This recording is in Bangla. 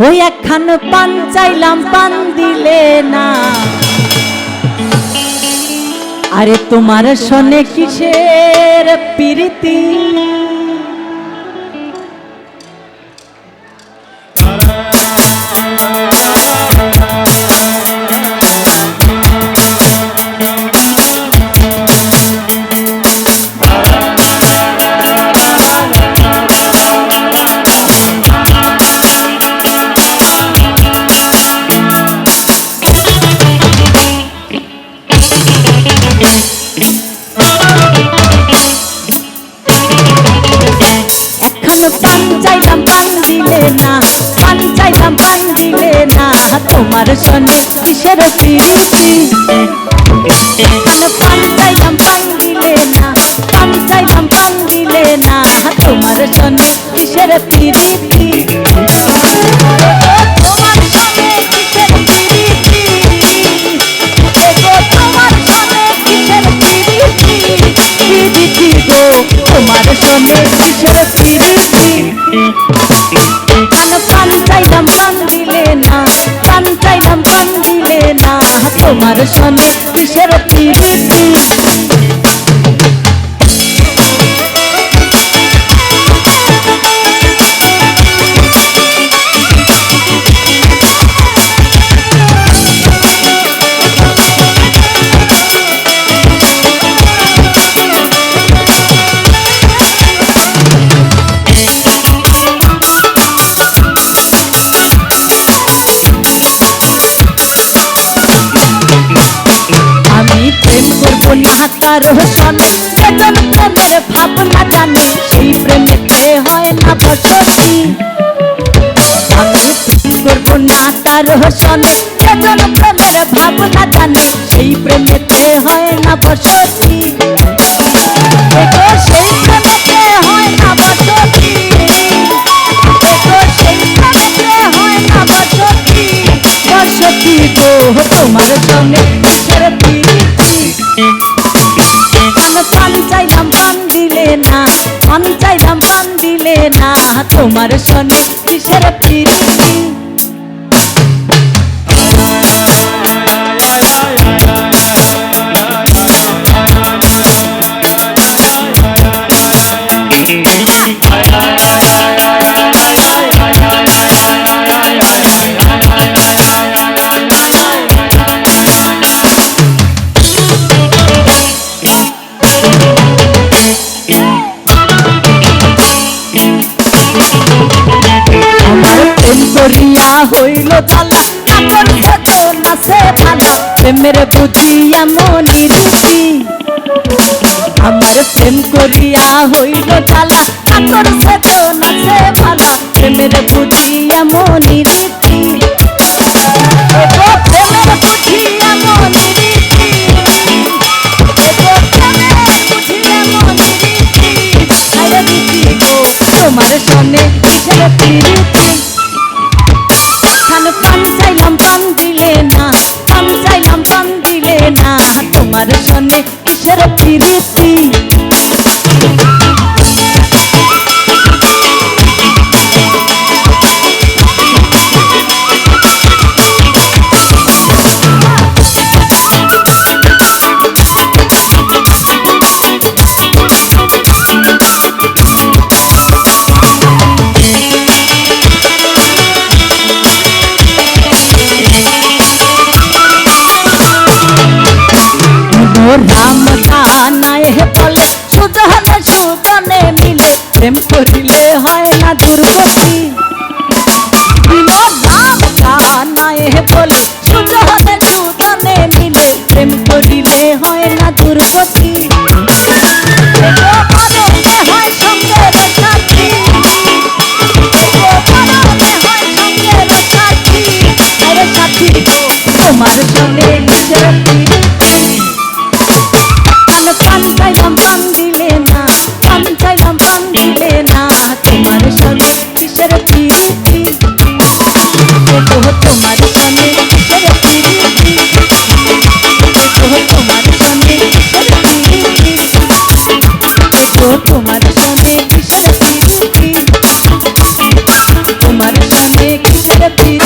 ওই একখান পান চাইলাম পান দিলে না। আরে তোমার শোনে কিসের প্রীতি, পান চাইলাম পান দিলে না, পান চাইলাম পান দিলে না, তোমার শোনে কিসের প্রীতি। পান চাইলাম পান দিলে না, পান চাইলাম পান দিলে না, তোমার শোনে কিসের প্রীতি। তোমার শোনে কিসের প্রীতি, তোমার শোনে কিসের প্রীতি, প্রীতি গো তোমার শোনে কিসের প্রীতি। পান চাইলাম পান দিলে না, পান চাইলাম পান দিলে না, তোমার শোনে কিসের প্রীতি। কারো শোনে যেজন প্রেমের ভাবনা জানে, সেই প্রেমেতে হয় না বসতি। আমি প্রেম করবো না কারো শোনে যেজন প্রেমের ভাবনা জানে, সেই প্রেমেতে হয় না বসতি। সেই প্রেমেতে হয় না বসতি, সেই প্রেমেতে হয় না বসতি। বসতি গো তোমার শোনে কিসের প্রীতি। পান চাইলাম পান দিলে না, পান চাইলাম পান দিলে না, তোমার শোনে কিসের প্রীতি। করিয়া হইল তালা, কাপড় সাথে নাচে ভালা, প্রেমের বুঝি এমন রীতি। আমার প্রেম করিয়া হইল তালা, কাপড় সাথে নাচে ভালা, প্রেমের বুঝি এমন রীতি। প্রেমের বুঝি এমন রীতি, তোমার শোনে কিসের প্রীতি। পান চাইলাম পান দিলে না, পান চাইলাম পান দিলে না, তোমার শোনে কিসের প্রীতি। রাম কানায় বলে সুজনে সুজনে মিলে, প্রেম করিলে হয় না দুর্গতি। রাম কানায় বলে সুজনে সুজনে মিলে, প্রেম করিলে হয় না দুর্গতি। হয় সঙ্গের সাথী, সাথী তোমার শোনে কিসের প্রীতি। পান চাইলাম পান দিলে না, পান চাইলাম পান দিলে না, তোমার শোনে কিসের প্রীতি। তোমার শোনে কিসের প্রীতি, তোমার শোনে কিসের প্রীতি। বিষ